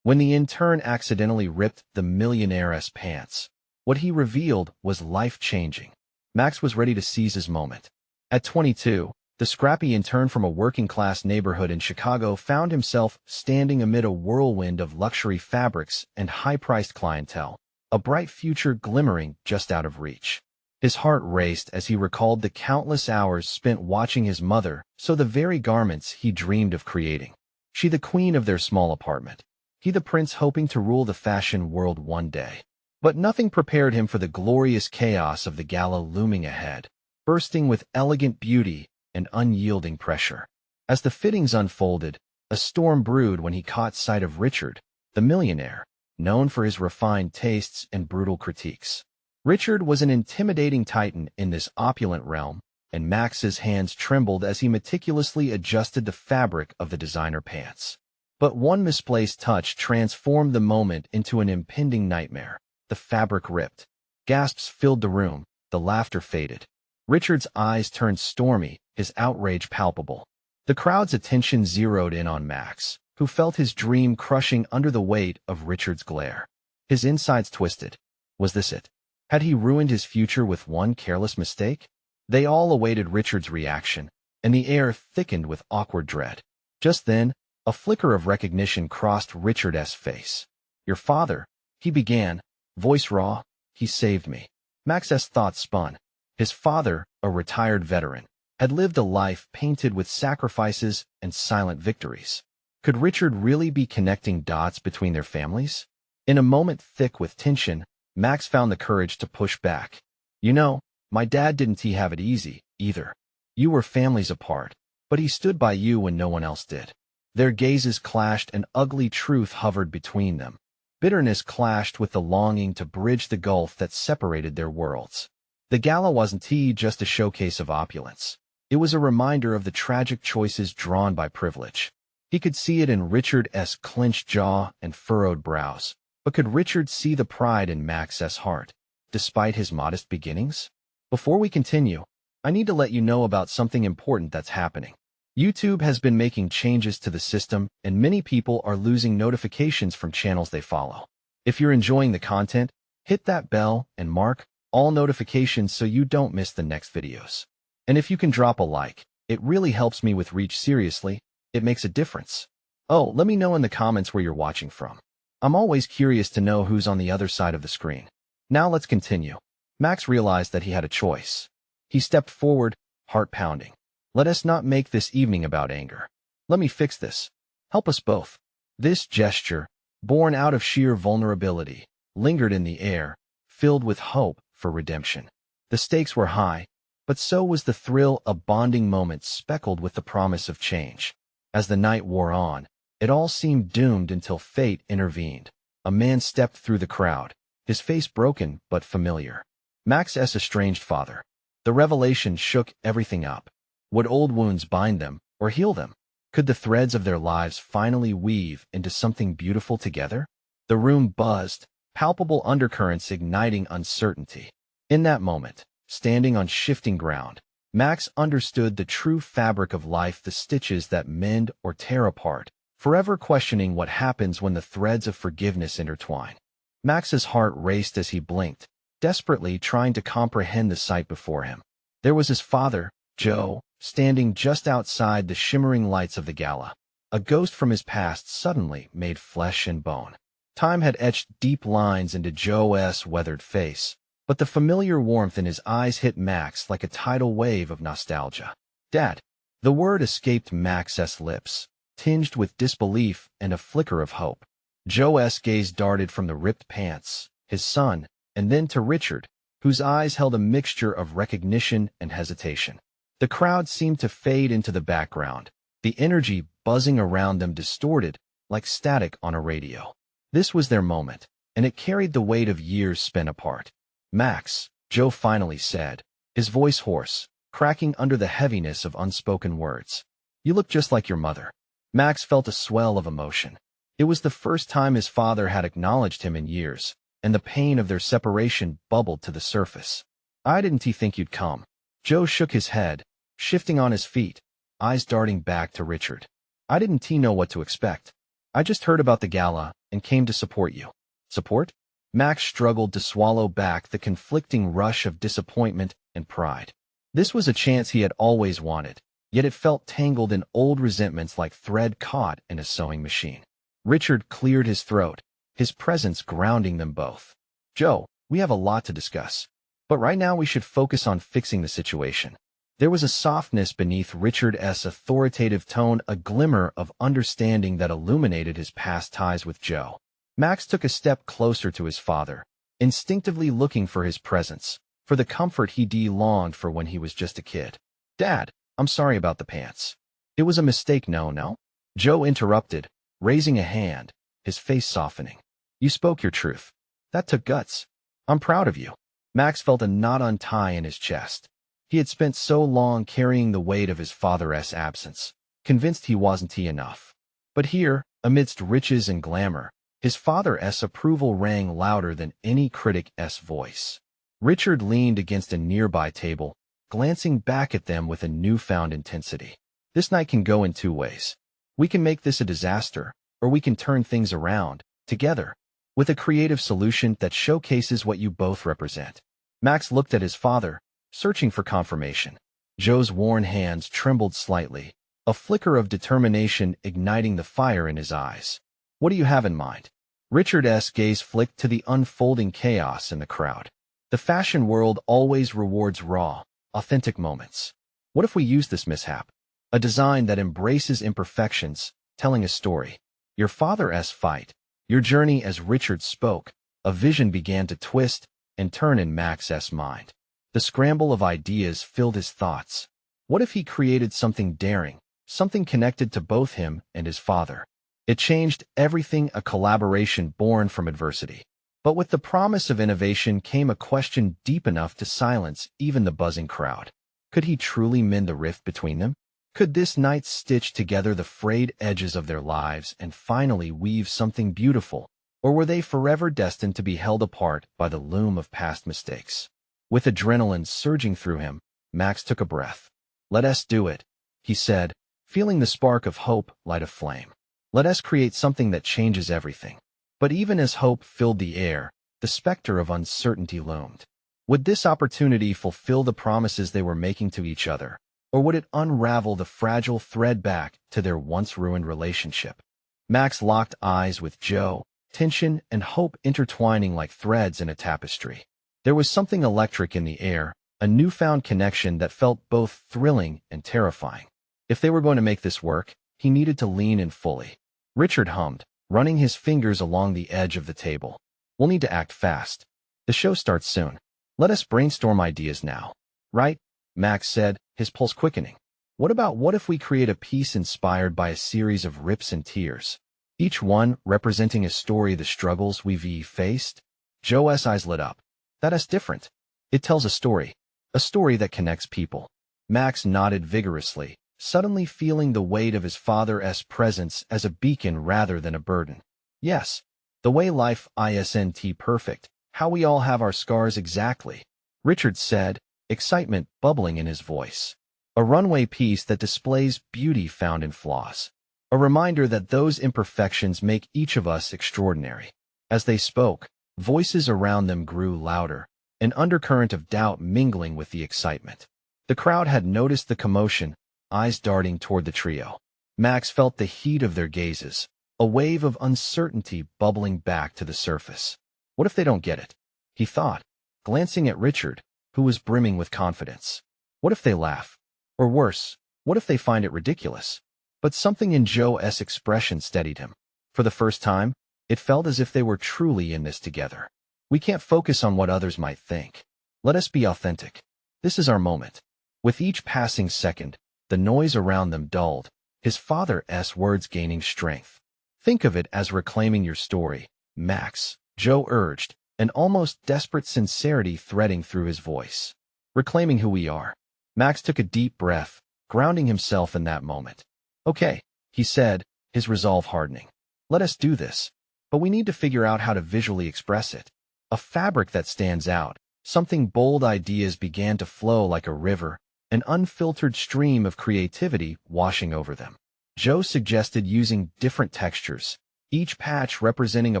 When the intern accidentally ripped the millionaire's pants, what he revealed was life-changing. Max was ready to seize his moment. At 22, the scrappy intern from a working-class neighborhood in Chicago found himself standing amid a whirlwind of luxury fabrics and high-priced clientele, a bright future glimmering just out of reach. His heart raced as he recalled the countless hours spent watching his mother sew the very garments he dreamed of creating. She the queen of their small apartment. He the prince hoping to rule the fashion world one day. But nothing prepared him for the glorious chaos of the gala looming ahead, bursting with elegant beauty and unyielding pressure. As the fittings unfolded, a storm brewed when he caught sight of Richard, the millionaire, known for his refined tastes and brutal critiques. Richard was an intimidating titan in this opulent realm, and Max's hands trembled as he meticulously adjusted the fabric of the designer pants. But one misplaced touch transformed the moment into an impending nightmare. The fabric ripped. Gasps filled the room. The laughter faded. Richard's eyes turned stormy, his outrage palpable. The crowd's attention zeroed in on Max, who felt his dream crushing under the weight of Richard's glare. His insides twisted. Was this it? Had he ruined his future with one careless mistake? They all awaited Richard's reaction, and the air thickened with awkward dread. Just then, a flicker of recognition crossed Richard's face. "Your father," he began, voice raw. "He saved me." Max's thoughts spun. His father, a retired veteran, had lived a life painted with sacrifices and silent victories. Could Richard really be connecting dots between their families? In a moment thick with tension, Max found the courage to push back. "You know, my dad didn't have it easy, either. You were families apart, but he stood by you when no one else did." Their gazes clashed and ugly truth hovered between them. Bitterness clashed with the longing to bridge the gulf that separated their worlds. The gala wasn't just a showcase of opulence. It was a reminder of the tragic choices drawn by privilege. He could see it in Richard's clenched jaw and furrowed brows. But could Richard see the pride in Max's heart, despite his modest beginnings? Before we continue, I need to let you know about something important that's happening. YouTube has been making changes to the system, and many people are losing notifications from channels they follow. If you're enjoying the content, hit that bell and mark all notifications so you don't miss the next videos. And if you can drop a like, it really helps me with reach. Seriously, it makes a difference. Oh, let me know in the comments where you're watching from. I'm always curious to know who's on the other side of the screen. Now let's continue. Max realized that he had a choice. He stepped forward, heart pounding. "Let us not make this evening about anger. Let me fix this. Help us both." This gesture, born out of sheer vulnerability, lingered in the air, filled with hope for redemption. The stakes were high, but so was the thrill, a bonding moment speckled with the promise of change. As the night wore on, it all seemed doomed until fate intervened. A man stepped through the crowd, his face broken but familiar. Max's estranged father. The revelation shook everything up. Would old wounds bind them or heal them? Could the threads of their lives finally weave into something beautiful together? The room buzzed, palpable undercurrents igniting uncertainty. In that moment, standing on shifting ground, Max understood the true fabric of life, the stitches that mend or tear apart, forever questioning what happens when the threads of forgiveness intertwine. Max's heart raced as he blinked, desperately trying to comprehend the sight before him. There was his father, Joe, standing just outside the shimmering lights of the gala. A ghost from his past suddenly made flesh and bone. Time had etched deep lines into Joe's weathered face, but the familiar warmth in his eyes hit Max like a tidal wave of nostalgia. "Dad." The word escaped Max's lips, tinged with disbelief and a flicker of hope. Joe's gaze darted from the ripped pants, his son, and then to Richard, whose eyes held a mixture of recognition and hesitation. The crowd seemed to fade into the background, the energy buzzing around them distorted like static on a radio. This was their moment, and it carried the weight of years spent apart. "Max," Joe finally said, his voice hoarse, cracking under the heaviness of unspoken words. "You look just like your mother." Max felt a swell of emotion. It was the first time his father had acknowledged him in years, and the pain of their separation bubbled to the surface. "I didn't think you'd come." Joe shook his head, shifting on his feet, eyes darting back to Richard. "I didn't know what to expect." I just heard about the gala and came to support you. Support? Max struggled to swallow back the conflicting rush of disappointment and pride. This was a chance he had always wanted, yet it felt tangled in old resentments like thread caught in a sewing machine. Richard cleared his throat, his presence grounding them both. Joe, we have a lot to discuss, but right now we should focus on fixing the situation. There was a softness beneath Richard's authoritative tone, a glimmer of understanding that illuminated his past ties with Joe. Max took a step closer to his father, instinctively looking for his presence, for the comfort he longed for when he was just a kid. Dad, I'm sorry about the pants. It was a mistake, no? Joe interrupted, raising a hand, his face softening. You spoke your truth. That took guts. I'm proud of you. Max felt a knot untie in his chest. He had spent so long carrying the weight of his father's absence, convinced he wasn't enough. But here, amidst riches and glamour, his father's approval rang louder than any critic's voice. Richard leaned against a nearby table, glancing back at them with a newfound intensity. This night can go in two ways. We can make this a disaster, or we can turn things around, together, with a creative solution that showcases what you both represent. Max looked at his father, searching for confirmation. Joe's worn hands trembled slightly, a flicker of determination igniting the fire in his eyes. What do you have in mind? Richard's gaze flicked to the unfolding chaos in the crowd. The fashion world always rewards raw, authentic moments. What if we use this mishap? A design that embraces imperfections, telling a story. Your father's fight, your journey. As Richard spoke, a vision began to twist and turn in Max's mind. The scramble of ideas filled his thoughts. What if he created something daring, something connected to both him and his father? It changed everything, a collaboration born from adversity. But with the promise of innovation came a question deep enough to silence even the buzzing crowd. Could he truly mend the rift between them? Could this night stitch together the frayed edges of their lives and finally weave something beautiful? Or were they forever destined to be held apart by the loom of past mistakes? With adrenaline surging through him, Max took a breath. Let us do it, he said, feeling the spark of hope light a flame. Let us create something that changes everything. But even as hope filled the air, the specter of uncertainty loomed. Would this opportunity fulfill the promises they were making to each other? Or would it unravel the fragile thread back to their once-ruined relationship? Max locked eyes with Joe, tension and hope intertwining like threads in a tapestry. There was something electric in the air, a newfound connection that felt both thrilling and terrifying. If they were going to make this work, he needed to lean in fully. Richard hummed, running his fingers along the edge of the table. We'll need to act fast. The show starts soon. Let us brainstorm ideas now. Right? Max said, his pulse quickening. What if we create a piece inspired by a series of rips and tears, each one representing a story, the struggles we've faced? Joe's eyes lit up. That's different. It tells a story that connects people. Max nodded vigorously, suddenly feeling the weight of his father's presence as a beacon rather than a burden. Yes, the way life isn't perfect, how we all have our scars exactly, Richard said, excitement bubbling in his voice. A runway piece that displays beauty found in flaws. A reminder that those imperfections make each of us extraordinary. As they spoke, voices around them grew louder, an undercurrent of doubt mingling with the excitement. The crowd had noticed the commotion, eyes darting toward the trio. Max felt the heat of their gazes, a wave of uncertainty bubbling back to the surface. What if they don't get it? He thought, glancing at Richard, who was brimming with confidence. What if they laugh? Or worse, what if they find it ridiculous? But something in Joe's expression steadied him. For the first time, it felt as if they were truly in this together. We can't focus on what others might think. Let us be authentic. This is our moment. With each passing second, the noise around them dulled, his father's words gaining strength. Think of it as reclaiming your story, Max, Joe urged, an almost desperate sincerity threading through his voice. Reclaiming who we are. Max took a deep breath, grounding himself in that moment. Okay, he said, his resolve hardening. Let us do this. But we need to figure out how to visually express it. A fabric that stands out, something bold. Ideas began to flow like a river, an unfiltered stream of creativity washing over them. Joe suggested using different textures, each patch representing a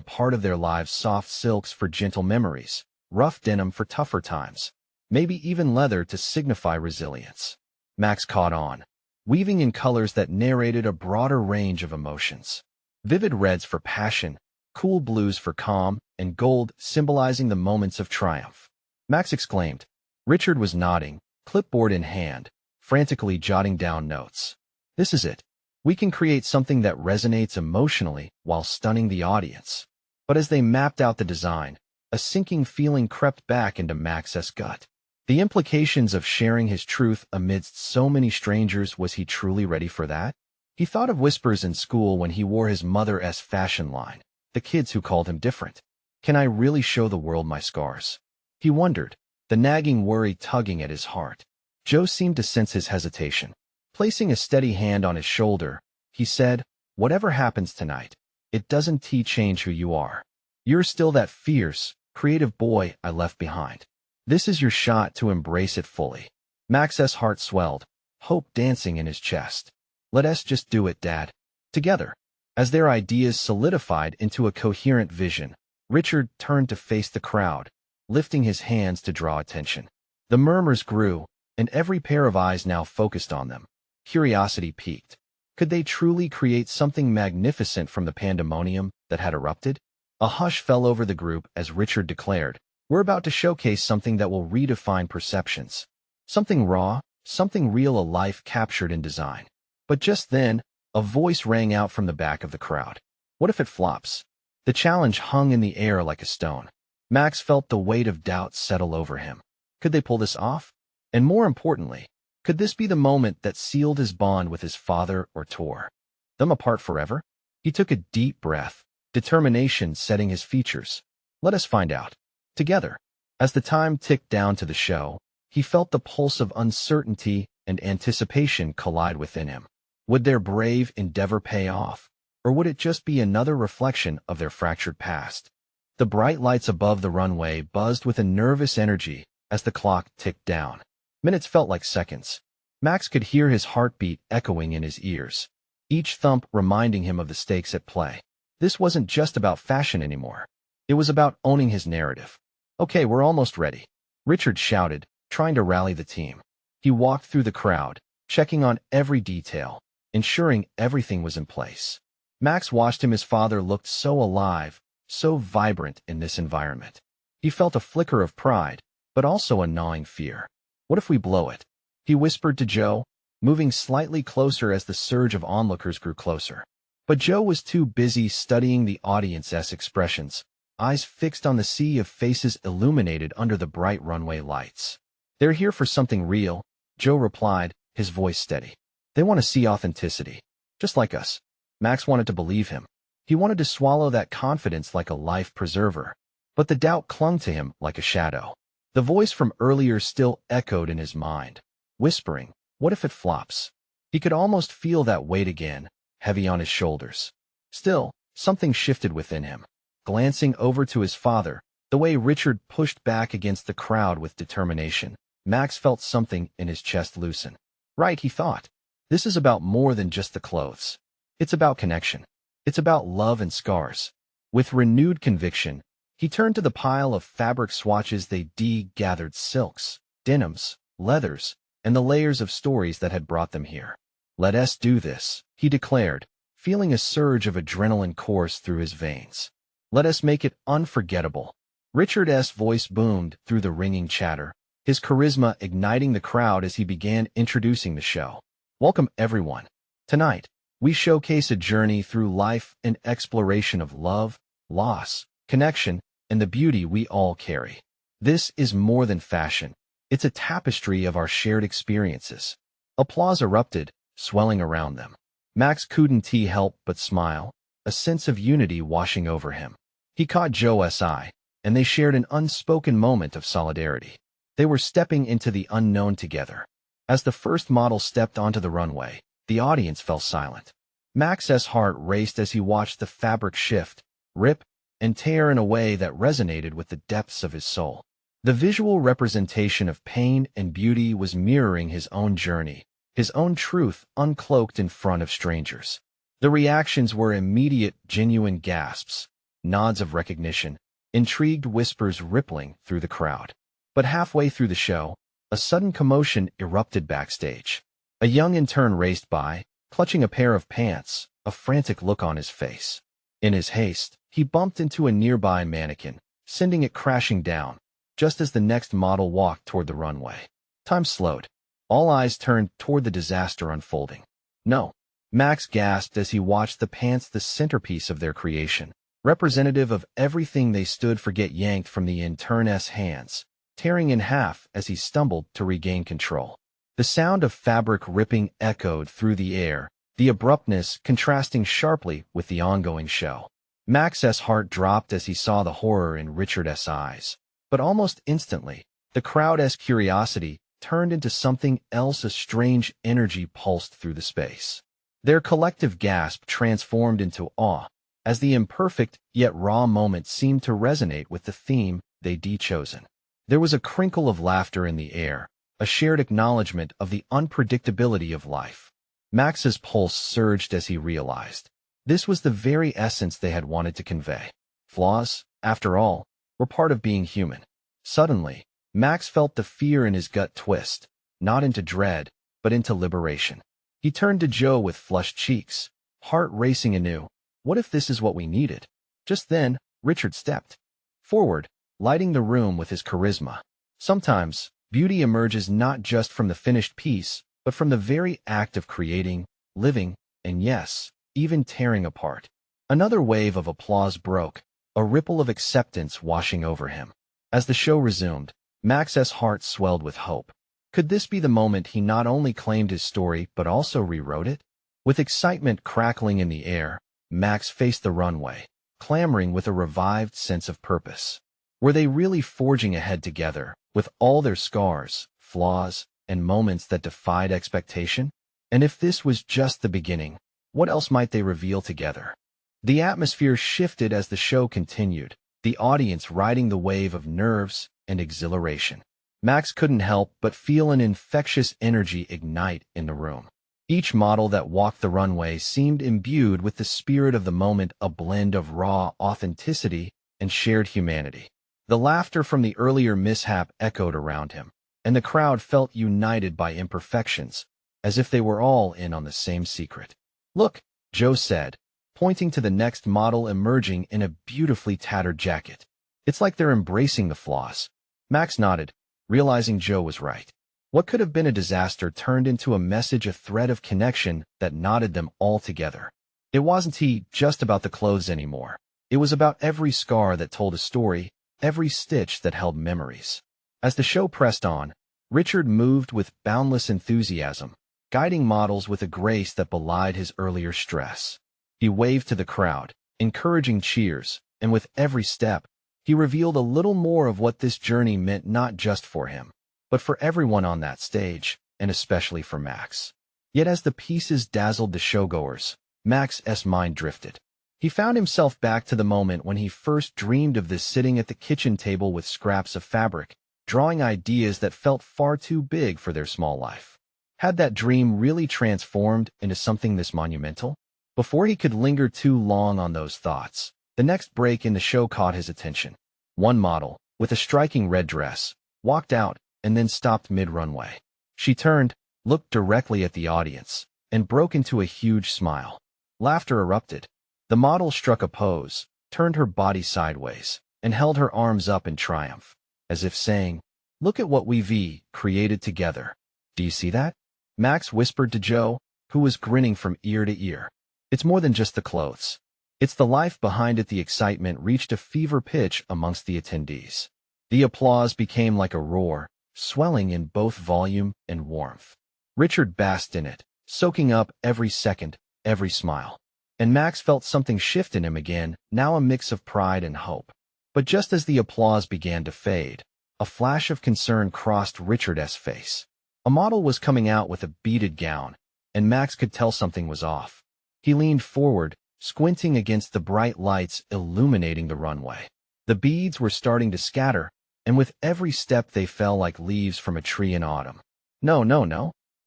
part of their lives: soft silks for gentle memories, rough denim for tougher times, maybe even leather to signify resilience. Max caught on, weaving in colors that narrated a broader range of emotions. Vivid reds for passion, cool blues for calm, and gold symbolizing the moments of triumph. Max exclaimed. Richard was nodding, clipboard in hand, frantically jotting down notes. This is it. We can create something that resonates emotionally while stunning the audience. But as they mapped out the design, a sinking feeling crept back into Max's gut. The implications of sharing his truth amidst so many strangers. Was he truly ready for that? He thought of whispers in school when he wore his mother's fashion line, the kids who called him different. Can I really show the world my scars? He wondered, the nagging worry tugging at his heart. Joe seemed to sense his hesitation. Placing a steady hand on his shoulder, he said, whatever happens tonight, it doesn't change who you are. You're still that fierce, creative boy I left behind. This is your shot to embrace it fully. Max's heart swelled, hope dancing in his chest. Let us just do it, Dad. Together. As their ideas solidified into a coherent vision, Richard turned to face the crowd, lifting his hands to draw attention. The murmurs grew, and every pair of eyes now focused on them. Curiosity piqued. Could they truly create something magnificent from the pandemonium that had erupted? A hush fell over the group as Richard declared, we're about to showcase something that will redefine perceptions. Something raw, something real, a life captured in design. But just then, a voice rang out from the back of the crowd. What if it flops? The challenge hung in the air like a stone. Max felt the weight of doubt settle over him. Could they pull this off? And more importantly, could this be the moment that sealed his bond with his father or tore them apart forever? He took a deep breath, determination setting his features. Let us find out. Together. As the time ticked down to the show, he felt the pulse of uncertainty and anticipation collide within him. Would their brave endeavor pay off? Or would it just be another reflection of their fractured past? The bright lights above the runway buzzed with a nervous energy as the clock ticked down. Minutes felt like seconds. Max could hear his heartbeat echoing in his ears, each thump reminding him of the stakes at play. This wasn't just about fashion anymore. It was about owning his narrative. Okay, we're almost ready, Richard shouted, trying to rally the team. He walked through the crowd, checking on every detail, ensuring everything was in place. Max watched him. His father looked so alive, so vibrant in this environment. He felt a flicker of pride, but also a gnawing fear. What if we blow it? He whispered to Joe, moving slightly closer as the surge of onlookers grew closer. But Joe was too busy studying the audience's expressions, eyes fixed on the sea of faces illuminated under the bright runway lights. They're here for something real, Joe replied, his voice steady. They want to see authenticity, just like us. Max wanted to believe him. He wanted to swallow that confidence like a life preserver. But the doubt clung to him like a shadow. The voice from earlier still echoed in his mind, whispering, what if it flops? He could almost feel that weight again, heavy on his shoulders. Still, something shifted within him. Glancing over to his father, the way Richard pushed back against the crowd with determination, Max felt something in his chest loosen. Right, he thought. This is about more than just the clothes. It's about connection. It's about love and scars. With renewed conviction, he turned to the pile of fabric swatches. They gathered silks, denims, leathers, and the layers of stories that had brought them here. Let us do this, he declared, feeling a surge of adrenaline course through his veins. Let us make it unforgettable. Richard's voice boomed through the ringing chatter, his charisma igniting the crowd as he began introducing the show. Welcome, everyone. Tonight, we showcase a journey through life and exploration of love, loss, connection, and the beauty we all carry. This is more than fashion. It's a tapestry of our shared experiences. Applause erupted, swelling around them. Max couldn't help but smile, a sense of unity washing over him. He caught Joe's eye, and they shared an unspoken moment of solidarity. They were stepping into the unknown together. As the first model stepped onto the runway, the audience fell silent. Max's heart raced as he watched the fabric shift, rip, and tear in a way that resonated with the depths of his soul. The visual representation of pain and beauty was mirroring his own journey, his own truth uncloaked in front of strangers. The reactions were immediate, genuine gasps, nods of recognition, intrigued whispers rippling through the crowd. But halfway through the show, a sudden commotion erupted backstage. A young intern raced by, clutching a pair of pants, a frantic look on his face. In his haste, he bumped into a nearby mannequin, sending it crashing down, just as the next model walked toward the runway. Time slowed. All eyes turned toward the disaster unfolding. No, Max gasped as he watched the pants, the centerpiece of their creation, representative of everything they stood for, get yanked from the intern's hands, tearing in half as he stumbled to regain control. The sound of fabric ripping echoed through the air, the abruptness contrasting sharply with the ongoing show. Max's heart dropped as he saw the horror in Richard's eyes. But almost instantly, the crowd's curiosity turned into something else. A strange energy pulsed through the space. Their collective gasp transformed into awe, as the imperfect yet raw moment seemed to resonate with the theme they'd chosen. There was a crinkle of laughter in the air, a shared acknowledgement of the unpredictability of life. Max's pulse surged as he realized this was the very essence they had wanted to convey. Flaws, after all, were part of being human. Suddenly, Max felt the fear in his gut twist, not into dread, but into liberation. He turned to Joe with flushed cheeks, heart racing anew. What if this is what we needed? Just then, Richard stepped forward, lighting the room with his charisma. Sometimes, beauty emerges not just from the finished piece, but from the very act of creating, living, and yes, even tearing apart. Another wave of applause broke, a ripple of acceptance washing over him. As the show resumed, Max's heart swelled with hope. Could this be the moment he not only claimed his story but also rewrote it? With excitement crackling in the air, Max faced the runway, clamoring with a revived sense of purpose. Were they really forging ahead together, with all their scars, flaws, and moments that defied expectation? And if this was just the beginning, what else might they reveal together? The atmosphere shifted as the show continued, the audience riding the wave of nerves and exhilaration. Max couldn't help but feel an infectious energy ignite in the room. Each model that walked the runway seemed imbued with the spirit of the moment, a blend of raw authenticity and shared humanity. The laughter from the earlier mishap echoed around him, and the crowd felt united by imperfections, as if they were all in on the same secret. "Look," Joe said, pointing to the next model emerging in a beautifully tattered jacket. "It's like they're embracing the flaws." Max nodded, realizing Joe was right. What could have been a disaster turned into a message, a thread of connection that knotted them all together. It wasn't just about the clothes anymore. It was about every scar that told a story, every stitch that held memories. As the show pressed on, Richard moved with boundless enthusiasm, guiding models with a grace that belied his earlier stress. He waved to the crowd, encouraging cheers, and with every step, he revealed a little more of what this journey meant, not just for him, but for everyone on that stage, and especially for Max. Yet as the pieces dazzled the showgoers, Max's mind drifted. He found himself back to the moment when he first dreamed of this, sitting at the kitchen table with scraps of fabric, drawing ideas that felt far too big for their small life. Had that dream really transformed into something this monumental? Before he could linger too long on those thoughts, the next break in the show caught his attention. One model, with a striking red dress, walked out and then stopped mid-runway. She turned, looked directly at the audience, and broke into a huge smile. Laughter erupted. The model struck a pose, turned her body sideways, and held her arms up in triumph, as if saying, "Look at what we've created together. Do you see that?" Max whispered to Joe, who was grinning from ear to ear. "It's more than just the clothes. It's the life behind it." The excitement reached a fever pitch amongst the attendees. The applause became like a roar, swelling in both volume and warmth. Richard basked in it, soaking up every second, every smile. And Max felt something shift in him again, now a mix of pride and hope. But just as the applause began to fade, a flash of concern crossed Richard's face. A model was coming out with a beaded gown, and Max could tell something was off. He leaned forward, squinting against the bright lights illuminating the runway. The beads were starting to scatter, and with every step they fell like leaves from a tree in autumn. No,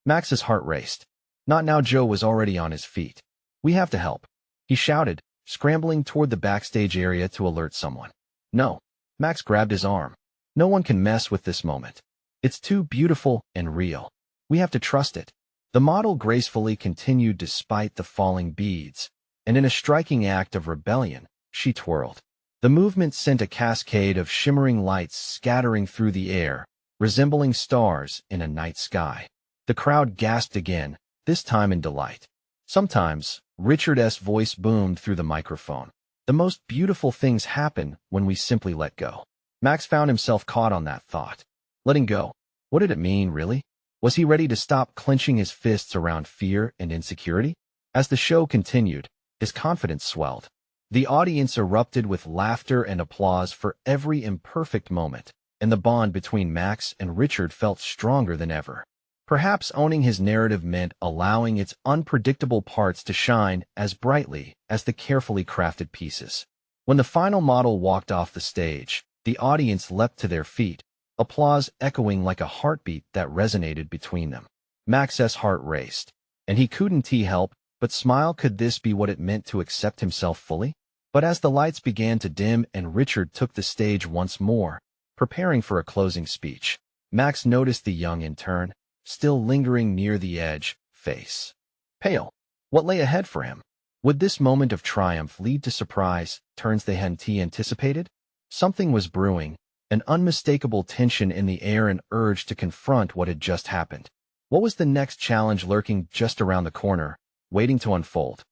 Max's heart raced. Not now. Joe was already on his feet. "We have to help," he shouted, scrambling toward the backstage area to alert someone. "No." Max grabbed his arm. "No one can mess with this moment. It's too beautiful and real. We have to trust it." The model gracefully continued despite the falling beads, and in a striking act of rebellion, she twirled. The movement sent a cascade of shimmering lights scattering through the air, resembling stars in a night sky. The crowd gasped again, this time in delight. Sometimes, Richard's voice boomed through the microphone. "The most beautiful things happen when we simply let go." Max found himself caught on that thought. Letting go. What did it mean, really? Was he ready to stop clenching his fists around fear and insecurity? As the show continued, his confidence swelled. The audience erupted with laughter and applause for every imperfect moment, and the bond between Max and Richard felt stronger than ever. Perhaps owning his narrative meant allowing its unpredictable parts to shine as brightly as the carefully crafted pieces. When the final model walked off the stage, the audience leapt to their feet, applause echoing like a heartbeat that resonated between them. Max's heart raced, and he couldn't help but smile. Could this be what it meant to accept himself fully? But as the lights began to dim and Richard took the stage once more, preparing for a closing speech, Max noticed the young intern, still lingering near the edge, face pale. What lay ahead for him? Would this moment of triumph lead to surprise turns they hadn't anticipated? Something was brewing, an unmistakable tension in the air, an urge to confront what had just happened. What was the next challenge lurking just around the corner, waiting to unfold?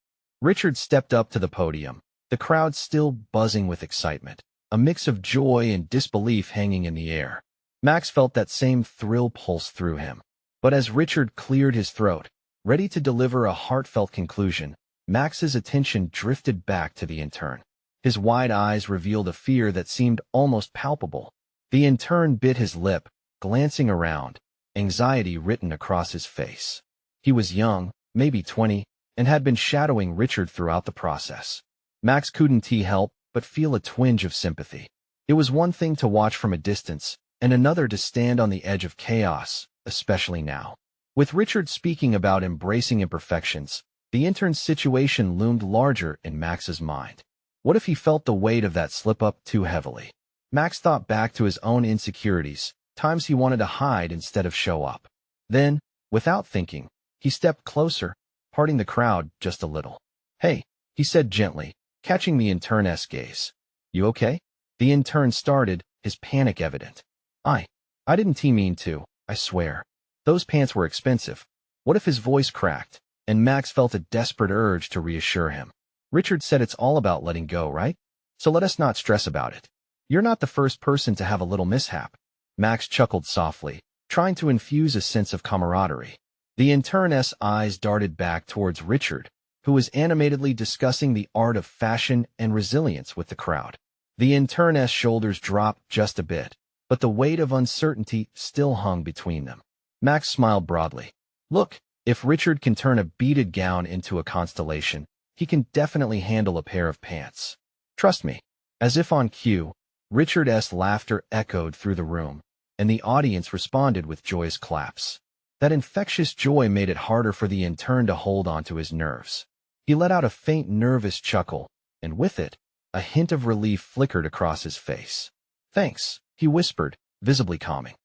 Richard stepped up to the podium, the crowd still buzzing with excitement, a mix of joy and disbelief hanging in the air. Max felt that same thrill pulse through him. But as Richard cleared his throat, ready to deliver a heartfelt conclusion, Max's attention drifted back to the intern. His wide eyes revealed a fear that seemed almost palpable. The intern bit his lip, glancing around, anxiety written across his face. He was young, maybe 20, and had been shadowing Richard throughout the process. Max couldn't help but feel a twinge of sympathy. It was one thing to watch from a distance, and another to stand on the edge of chaos, especially now. With Richard speaking about embracing imperfections, the intern's situation loomed larger in Max's mind. What if he felt the weight of that slip-up too heavily? Max thought back to his own insecurities, times he wanted to hide instead of show up. Then, without thinking, he stepped closer, parting the crowd just a little. "Hey," he said gently, catching the intern's gaze. "You okay?" The intern started, his panic evident. I didn't mean to, I swear. Those pants were expensive." What if his voice cracked, and Max felt a desperate urge to reassure him? Richard said it's all about letting go, right? So let us not stress about it. You're not the first person to have a little mishap. Max chuckled softly, trying to infuse a sense of camaraderie. The intern's eyes darted back towards Richard, who was animatedly discussing the art of fashion and resilience with the crowd. The intern's shoulders dropped just a bit, but the weight of uncertainty still hung between them. Max smiled broadly. "Look, if Richard can turn a beaded gown into a constellation, he can definitely handle a pair of pants. Trust me." As if on cue, Richard's laughter echoed through the room, and the audience responded with joyous claps. That infectious joy made it harder for the intern to hold on to his nerves. He let out a faint nervous chuckle, and with it, a hint of relief flickered across his face. "Thanks," he whispered, visibly calming.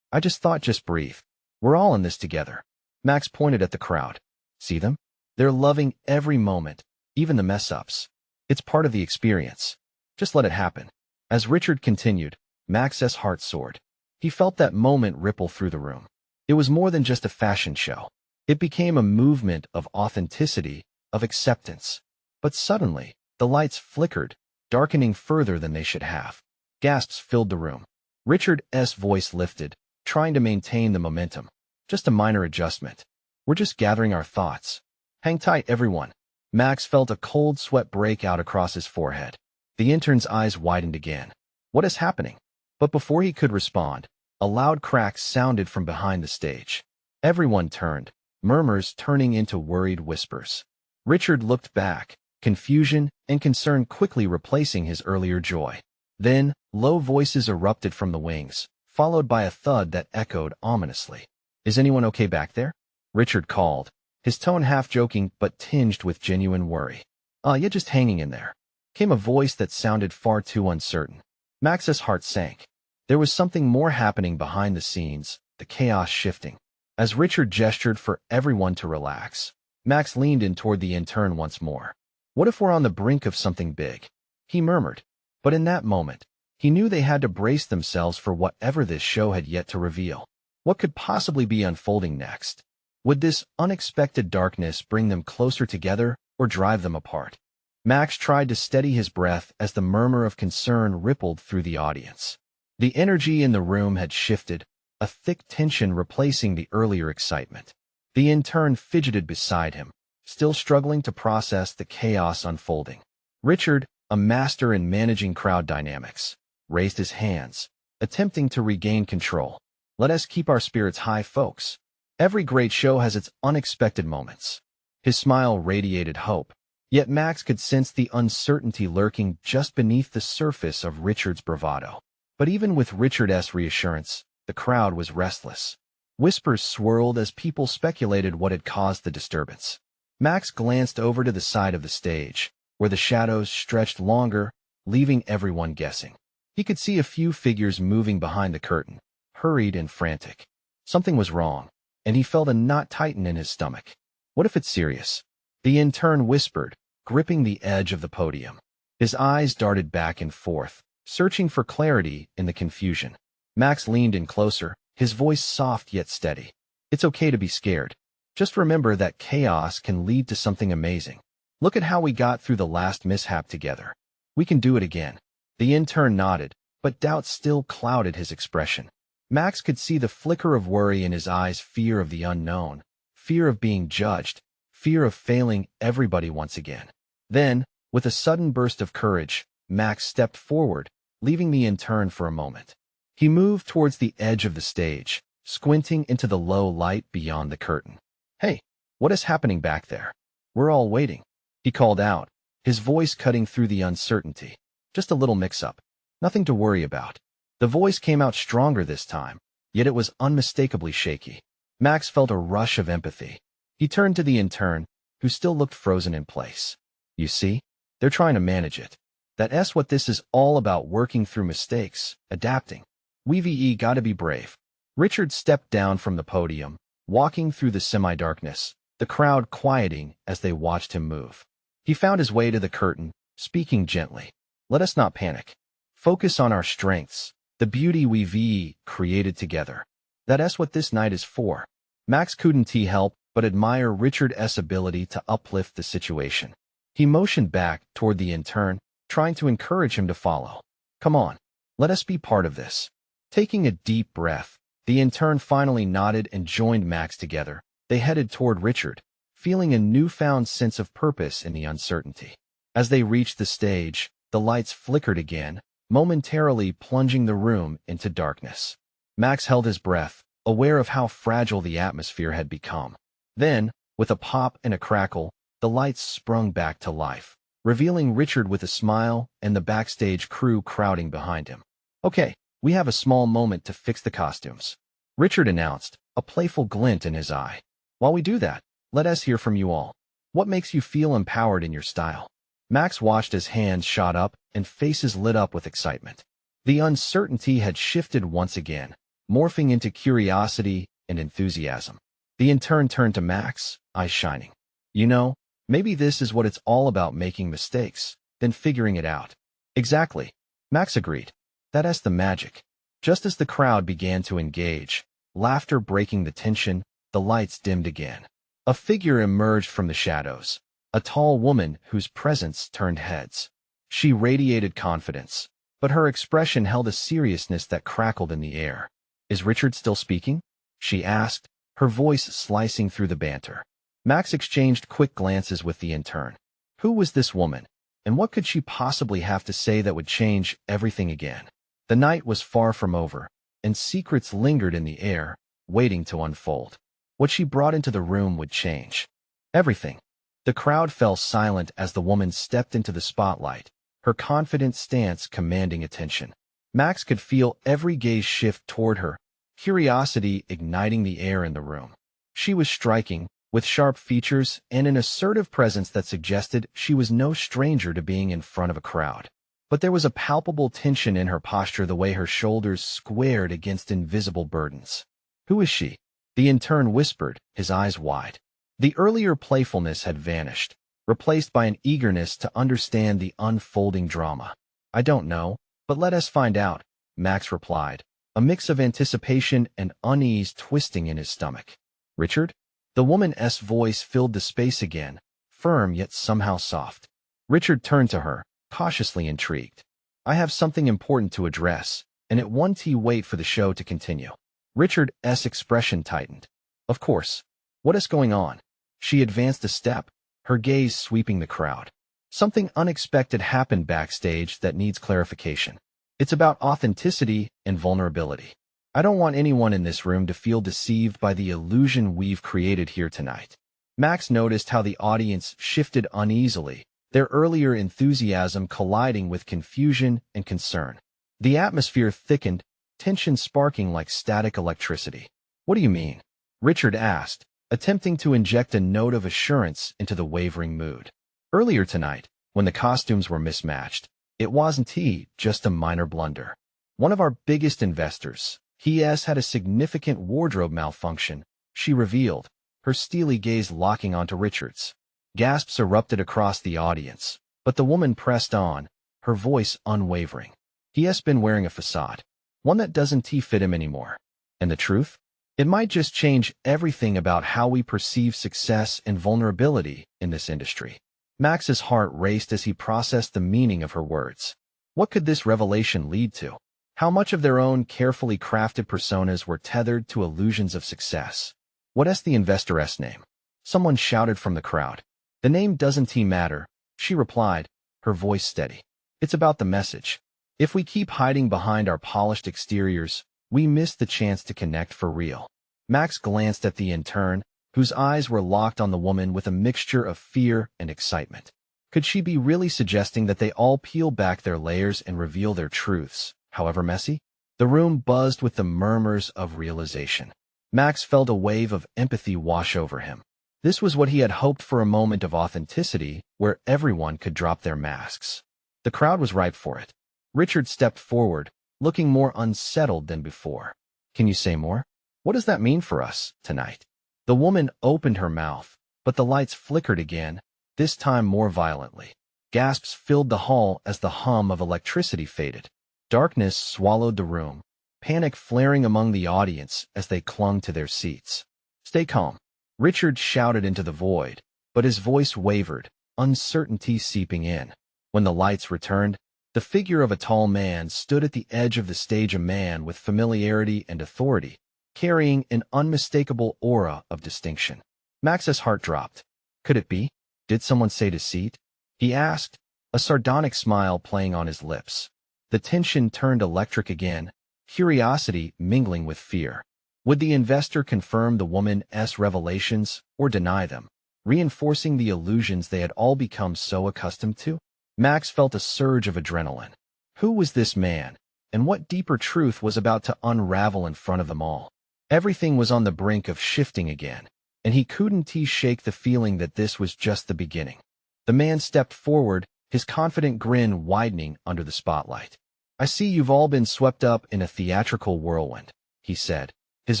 Just breathe. We're all in this together." Max pointed at the crowd. "See them? They're loving every moment, even the mess-ups. It's part of the experience. Just let it happen." As Richard continued, Max's heart soared. He felt that moment ripple through the room. It was more than just a fashion show. It became a movement of authenticity, of acceptance. But suddenly, the lights flickered, darkening further than they should have. Gasps filled the room. Richard's voice lifted, trying to maintain the momentum. "Just a minor adjustment. We're just gathering our thoughts. Hang tight, everyone." Max felt a cold sweat break out across his forehead. The intern's eyes widened again. What is happening? But before he could respond, a loud crack sounded from behind the stage. Everyone turned, murmurs turning into worried whispers. Richard looked back, confusion and concern quickly replacing his earlier joy. Then, low voices erupted from the wings, followed by a thud that echoed ominously. "Is anyone okay back there?" Richard called, his tone half-joking but tinged with genuine worry. "You're just hanging in there," came a voice that sounded far too uncertain. Max's heart sank. There was something more happening behind the scenes, the chaos shifting. As Richard gestured for everyone to relax, Max leaned in toward the intern once more. "What if we're on the brink of something big?" he murmured. But in that moment, he knew they had to brace themselves for whatever this show had yet to reveal. What could possibly be unfolding next? Would this unexpected darkness bring them closer together or drive them apart? Max tried to steady his breath as the murmur of concern rippled through the audience. The energy in the room had shifted, a thick tension replacing the earlier excitement. The intern fidgeted beside him, still struggling to process the chaos unfolding. Richard, a master in managing crowd dynamics, raised his hands, attempting to regain control. "Let us keep our spirits high, folks. Every great show has its unexpected moments." His smile radiated hope, yet Max could sense the uncertainty lurking just beneath the surface of Richard's bravado. But even with Richard's reassurance, the crowd was restless. Whispers swirled as people speculated what had caused the disturbance. Max glanced over to the side of the stage, where the shadows stretched longer, leaving everyone guessing. He could see a few figures moving behind the curtain, hurried and frantic. Something was wrong, and he felt a knot tighten in his stomach. "What if it's serious?" the intern whispered, gripping the edge of the podium. His eyes darted back and forth, searching for clarity in the confusion. Max leaned in closer, his voice soft yet steady. "It's okay to be scared. Just remember that chaos can lead to something amazing. Look at how we got through the last mishap together. We can do it again." The intern nodded, but doubt still clouded his expression. Max could see the flicker of worry in his eyes, fear of the unknown, fear of being judged, fear of failing everybody once again. Then, with a sudden burst of courage, Max stepped forward, leaving the intern for a moment. He moved towards the edge of the stage, squinting into the low light beyond the curtain. "Hey, what is happening back there? We're all waiting," he called out, his voice cutting through the uncertainty. "Just a little mix-up. Nothing to worry about." The voice came out stronger this time, yet it was unmistakably shaky. Max felt a rush of empathy. He turned to the intern, who still looked frozen in place. "You see? They're trying to manage it. That's what this is all about, working through mistakes, adapting. We've gotta be brave." Richard stepped down from the podium, walking through the semi-darkness, the crowd quieting as they watched him move. He found his way to the curtain, speaking gently. "Let us not panic. Focus on our strengths, the beauty we've created together. That's what this night is for." Max couldn't help but admire Richard's ability to uplift the situation. He motioned back toward the intern, trying to encourage him to follow. "Come on, let us be part of this." Taking a deep breath, the intern finally nodded and joined Max together. They headed toward Richard, feeling a newfound sense of purpose in the uncertainty. As they reached the stage, the lights flickered again, momentarily plunging the room into darkness. Max held his breath, aware of how fragile the atmosphere had become. Then, with a pop and a crackle, the lights sprung back to life, revealing Richard with a smile and the backstage crew crowding behind him. "Okay, we have a small moment to fix the costumes," Richard announced, a playful glint in his eye. "While we do that, let us hear from you all. What makes you feel empowered in your style?" Max watched as hands shot up and faces lit up with excitement. The uncertainty had shifted once again, morphing into curiosity and enthusiasm. The intern turned to Max, eyes shining. "You know, maybe this is what it's all about, making mistakes, then figuring it out." "Exactly," Max agreed. "That's the magic." Just as the crowd began to engage, laughter breaking the tension, the lights dimmed again. A figure emerged from the shadows. A tall woman whose presence turned heads. She radiated confidence, but her expression held a seriousness that crackled in the air. "Is Richard still speaking?" she asked, her voice slicing through the banter. Max exchanged quick glances with the intern. Who was this woman, and what could she possibly have to say that would change everything again? The night was far from over, and secrets lingered in the air, waiting to unfold. What she brought into the room would change everything. The crowd fell silent as the woman stepped into the spotlight, her confident stance commanding attention. Max could feel every gaze shift toward her, curiosity igniting the air in the room. She was striking, with sharp features and an assertive presence that suggested she was no stranger to being in front of a crowd. But there was a palpable tension in her posture, the way her shoulders squared against invisible burdens. "Who is she?" the intern whispered, his eyes wide. The earlier playfulness had vanished, replaced by an eagerness to understand the unfolding drama. "I don't know, but let us find out," Max replied, a mix of anticipation and unease twisting in his stomach. "Richard?" The woman's voice filled the space again, firm yet somehow soft. Richard turned to her, cautiously intrigued. "I have something important to address, and it won't wait for the show to continue." Richard's expression tightened. "Of course. What is going on?" She advanced a step, her gaze sweeping the crowd. "Something unexpected happened backstage that needs clarification. It's about authenticity and vulnerability. I don't want anyone in this room to feel deceived by the illusion we've created here tonight." Max noticed how the audience shifted uneasily, their earlier enthusiasm colliding with confusion and concern. The atmosphere thickened, tension sparking like static electricity. "What do you mean?" Richard asked, attempting to inject a note of assurance into the wavering mood. "Earlier tonight, when the costumes were mismatched, it wasn't just a minor blunder. One of our biggest investors, he has had a significant wardrobe malfunction," she revealed, her steely gaze locking onto Richard's. Gasps erupted across the audience, but the woman pressed on, her voice unwavering. "He has been wearing a facade, one that doesn't fit him anymore. And the truth? It might just change everything about how we perceive success and vulnerability in this industry." Max's heart raced as he processed the meaning of her words. What could this revelation lead to? How much of their own carefully crafted personas were tethered to illusions of success? "What's the investor's name?" someone shouted from the crowd. "The name doesn't matter," she replied, her voice steady. "It's about the message. If we keep hiding behind our polished exteriors, we miss the chance to connect for real." Max glanced at the intern, whose eyes were locked on the woman with a mixture of fear and excitement. Could she be really suggesting that they all peel back their layers and reveal their truths, however messy? The room buzzed with the murmurs of realization. Max felt a wave of empathy wash over him. This was what he had hoped for, a moment of authenticity where everyone could drop their masks. The crowd was ripe for it. Richard stepped forward, looking more unsettled than before. "Can you say more? What does that mean for us tonight?" The woman opened her mouth, but the lights flickered again, this time more violently. Gasps filled the hall as the hum of electricity faded. Darkness swallowed the room, panic flaring among the audience as they clung to their seats. "Stay calm," Richard shouted into the void, but his voice wavered, uncertainty seeping in. When the lights returned, the figure of a tall man stood at the edge of the stage, a man with familiarity and authority, carrying an unmistakable aura of distinction. Max's heart dropped. Could it be? Did someone say deceit? He asked, a sardonic smile playing on his lips. The tension turned electric again, curiosity mingling with fear. Would the investor confirm the woman's revelations or deny them, reinforcing the illusions they had all become so accustomed to? Max felt a surge of adrenaline. Who was this man, and what deeper truth was about to unravel in front of them all? Everything was on the brink of shifting again, and he couldn't shake the feeling that this was just the beginning. The man stepped forward, his confident grin widening under the spotlight. "I see you've all been swept up in a theatrical whirlwind," he said, his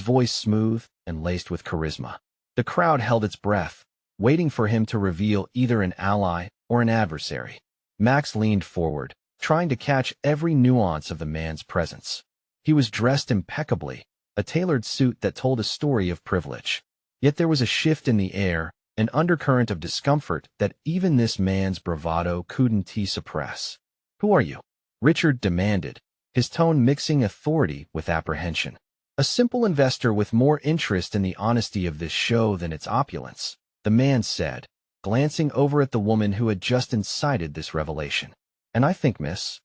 voice smooth and laced with charisma. The crowd held its breath, waiting for him to reveal either an ally or an adversary. Max leaned forward, trying to catch every nuance of the man's presence. He was dressed impeccably, a tailored suit that told a story of privilege. Yet there was a shift in the air, an undercurrent of discomfort that even this man's bravado couldn't suppress. "Who are you?" Richard demanded, his tone mixing authority with apprehension. "A simple investor with more interest in the honesty of this show than its opulence," the man said, glancing over at the woman who had just incited this revelation. "And I think Miss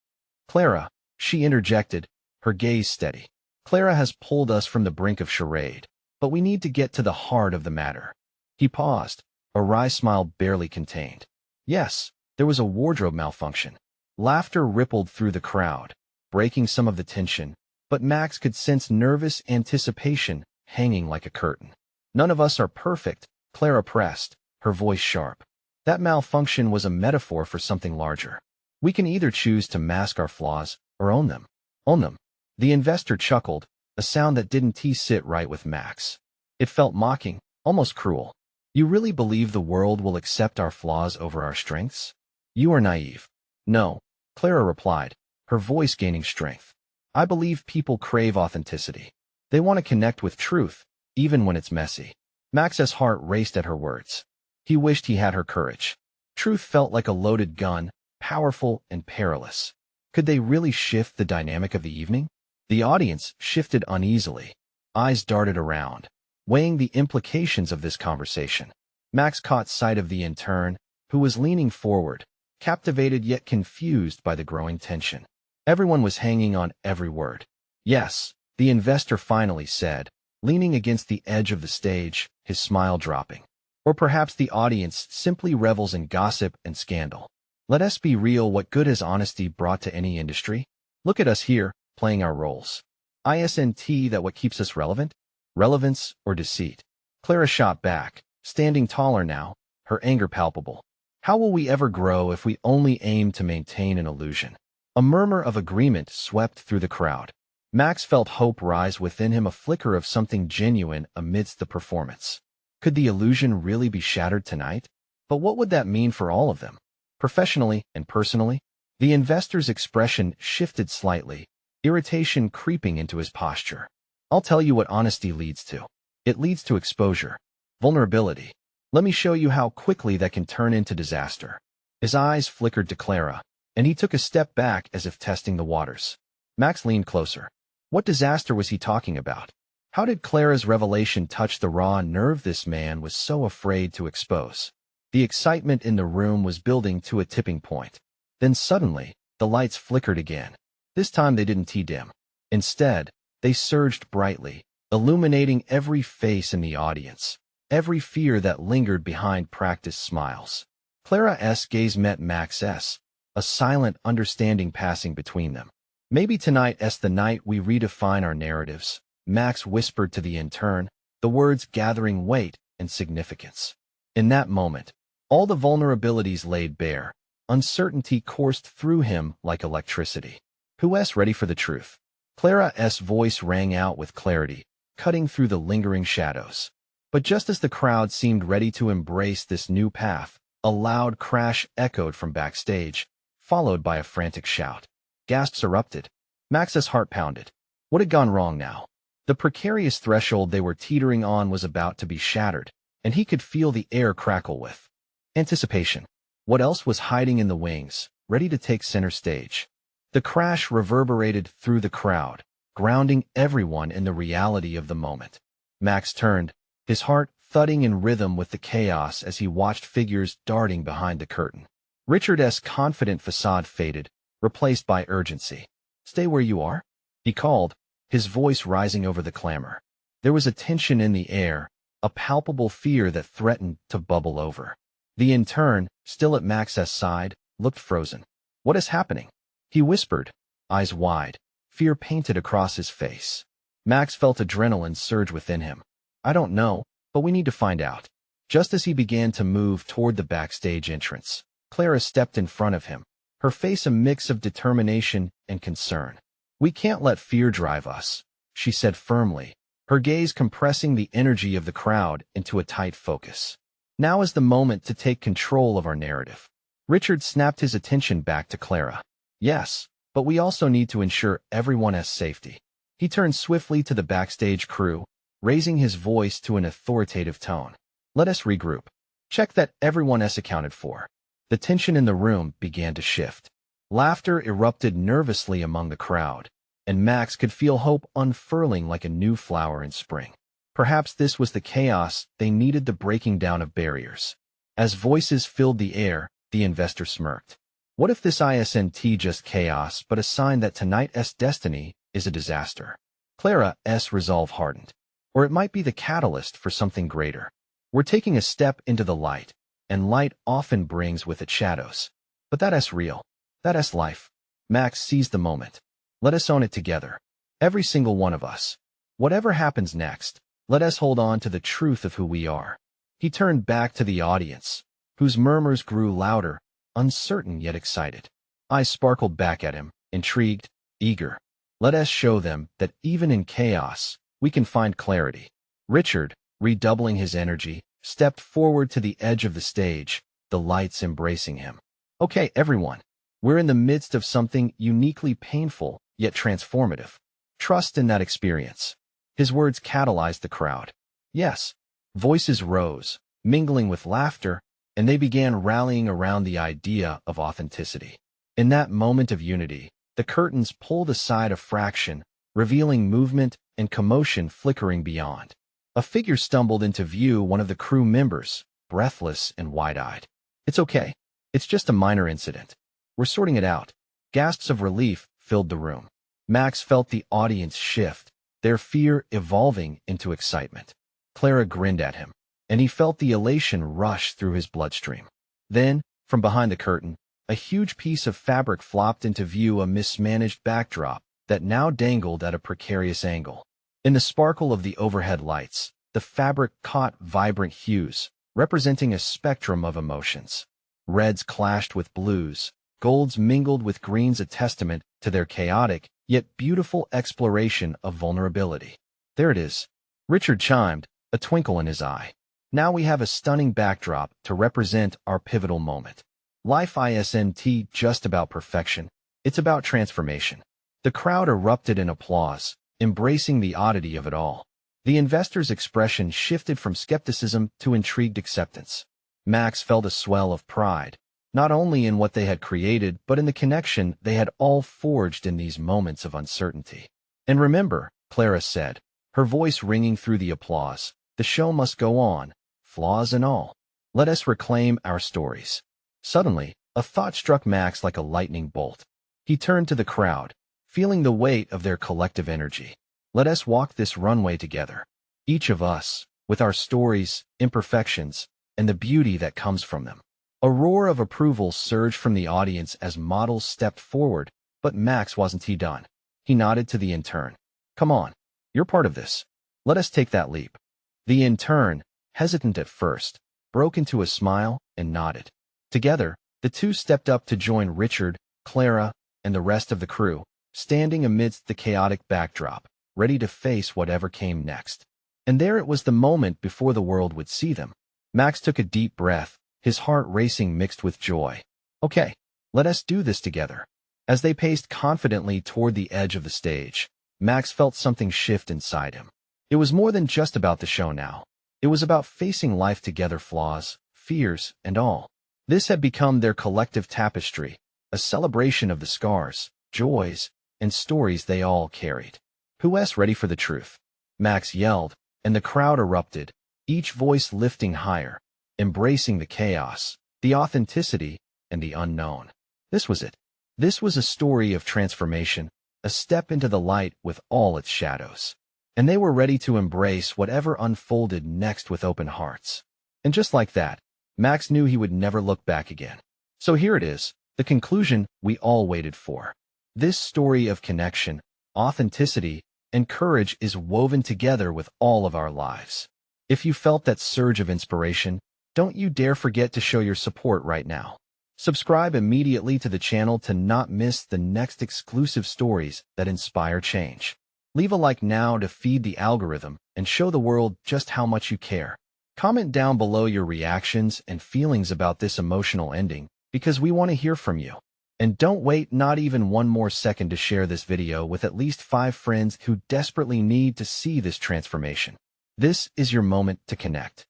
Clara," she interjected, her gaze steady. "Clara has pulled us from the brink of charade, but we need to get to the heart of the matter." He paused, a wry smile barely contained. "Yes, there was a wardrobe malfunction." Laughter rippled through the crowd, breaking some of the tension, but Max could sense nervous anticipation hanging like a curtain. None of us are perfect, Clara pressed, her voice sharp. That malfunction was a metaphor for something larger. We can either choose to mask our flaws or own them. Own them. The investor chuckled, a sound that didn't sit right with Max. It felt mocking, almost cruel. You really believe the world will accept our flaws over our strengths? You are naive. No, Clara replied, her voice gaining strength. I believe people crave authenticity. They want to connect with truth, even when it's messy. Max's heart raced at her words. He wished he had her courage. Truth felt like a loaded gun, powerful and perilous. Could they really shift the dynamic of the evening? The audience shifted uneasily. Eyes darted around, weighing the implications of this conversation. Max caught sight of the intern, who was leaning forward, captivated yet confused by the growing tension. Everyone was hanging on every word. Yes, the investor finally said, leaning against the edge of the stage, his smile dropping. Or perhaps the audience simply revels in gossip and scandal. Let us be real. What good has honesty brought to any industry? Look at us here, playing our roles. Isn't that what keeps us relevant? Relevance or deceit? Clara shot back, standing taller now, her anger palpable. How will we ever grow if we only aim to maintain an illusion? A murmur of agreement swept through the crowd. Max felt hope rise within him, a flicker of something genuine amidst the performance. Could the illusion really be shattered tonight? But what would that mean for all of them? Professionally and personally? The investor's expression shifted slightly, irritation creeping into his posture. I'll tell you what honesty leads to. It leads to exposure, vulnerability. Let me show you how quickly that can turn into disaster. His eyes flickered to Clara, and he took a step back as if testing the waters. Max leaned closer. What disaster was he talking about? How did Clara's revelation touch the raw nerve this man was so afraid to expose? The excitement in the room was building to a tipping point. Then suddenly, the lights flickered again. This time they didn't dim. Instead, they surged brightly, illuminating every face in the audience, every fear that lingered behind practiced smiles. Clara's gaze met Max's, a silent understanding passing between them. Maybe tonight's the night we redefine our narratives, Max whispered to the intern, the words gathering weight and significance. In that moment, all the vulnerabilities laid bare. Uncertainty coursed through him like electricity. Who's ready for the truth? Clara's voice rang out with clarity, cutting through the lingering shadows. But just as the crowd seemed ready to embrace this new path, a loud crash echoed from backstage, followed by a frantic shout. Gasps erupted. Max's heart pounded. What had gone wrong now? The precarious threshold they were teetering on was about to be shattered, and he could feel the air crackle with anticipation. What else was hiding in the wings, ready to take center stage? The crash reverberated through the crowd, grounding everyone in the reality of the moment. Max turned, his heart thudding in rhythm with the chaos as he watched figures darting behind the curtain. Richard's confident facade faded, replaced by urgency. Stay where you are? He called, his voice rising over the clamor. There was a tension in the air, a palpable fear that threatened to bubble over. The intern, still at Max's side, looked frozen. What is happening? He whispered, eyes wide, fear painted across his face. Max felt adrenaline surge within him. I don't know, but we need to find out. Just as he began to move toward the backstage entrance, Clara stepped in front of him, her face a mix of determination and concern. We can't let fear drive us, she said firmly, her gaze compressing the energy of the crowd into a tight focus. Now is the moment to take control of our narrative. Richard snapped his attention back to Clara. Yes, but we also need to ensure everyone has safety. He turned swiftly to the backstage crew, raising his voice to an authoritative tone. Let us regroup. Check that everyone is accounted for. The tension in the room began to shift. Laughter erupted nervously among the crowd, and Max could feel hope unfurling like a new flower in spring. Perhaps this was the chaos they needed, the breaking down of barriers. As voices filled the air, the investor smirked. What if this isn't just chaos but a sign that tonight's destiny is a disaster? Clara's resolve hardened. Or it might be the catalyst for something greater. We're taking a step into the light, and light often brings with it shadows. But that's real. That's life. Max seized the moment. Let us own it together. Every single one of us. Whatever happens next, Let us hold on to the truth of who we are. He turned back to the audience, whose murmurs grew louder, uncertain yet excited. Eyes sparkled back at him, intrigued, eager. Let us show them that even in chaos, we can find clarity. Richard, redoubling his energy, stepped forward to the edge of the stage, the lights embracing him. Okay, everyone. We're in the midst of something uniquely painful, yet transformative. Trust in that experience. His words catalyzed the crowd. Yes. Voices rose, mingling with laughter, and they began rallying around the idea of authenticity. In that moment of unity, the curtains pulled aside a fraction, revealing movement and commotion flickering beyond. A figure stumbled into view, one of the crew members, breathless and wide-eyed. It's okay. It's just a minor incident. We're sorting it out. Gasps of relief filled the room. Max felt the audience shift, their fear evolving into excitement. Clara grinned at him, and he felt the elation rush through his bloodstream. Then, from behind the curtain, a huge piece of fabric flopped into view, a mismanaged backdrop that now dangled at a precarious angle. In the sparkle of the overhead lights, the fabric caught vibrant hues, representing a spectrum of emotions. Reds clashed with blues, golds mingled with greens, a testament to their chaotic, yet beautiful exploration of vulnerability. There it is. Richard chimed, a twinkle in his eye. Now we have a stunning backdrop to represent our pivotal moment. Life isn't just about perfection, it's about transformation. The crowd erupted in applause, embracing the oddity of it all. The investors' expression shifted from skepticism to intrigued acceptance. Max felt a swell of pride, not only in what they had created, but in the connection they had all forged in these moments of uncertainty. And remember, Clara said, her voice ringing through the applause, the show must go on, flaws and all. Let us reclaim our stories. Suddenly, a thought struck Max like a lightning bolt. He turned to the crowd, feeling the weight of their collective energy. Let us walk this runway together. Each of us, with our stories, imperfections, and the beauty that comes from them. A roar of approval surged from the audience as models stepped forward, but Max wasn't done. He nodded to the intern. Come on, you're part of this. Let us take that leap. The intern, hesitant at first, broke into a smile and nodded. Together, the two stepped up to join Richard, Clara, and the rest of the crew, standing amidst the chaotic backdrop, ready to face whatever came next. And there it was, the moment before the world would see them. Max took a deep breath, his heart racing mixed with joy. Okay, let us do this together. As they paced confidently toward the edge of the stage, Max felt something shift inside him. It was more than just about the show now. It was about facing life together, flaws, fears, and all. This had become their collective tapestry, a celebration of the scars, joys, and stories they all carried. Who's ready for the truth? Max yelled, and the crowd erupted, each voice lifting higher, embracing the chaos, the authenticity, and the unknown. This was it. This was a story of transformation, a step into the light with all its shadows. And they were ready to embrace whatever unfolded next with open hearts. And just like that, Max knew he would never look back again. So here it is, the conclusion we all waited for. This story of connection, authenticity, and courage is woven together with all of our lives. If you felt that surge of inspiration, don't you dare forget to show your support right now. Subscribe immediately to the channel to not miss the next exclusive stories that inspire change. Leave a like now to feed the algorithm and show the world just how much you care. Comment down below your reactions and feelings about this emotional ending, because we want to hear from you. And don't wait not even one more second to share this video with at least 5 friends who desperately need to see this transformation. This is your moment to connect.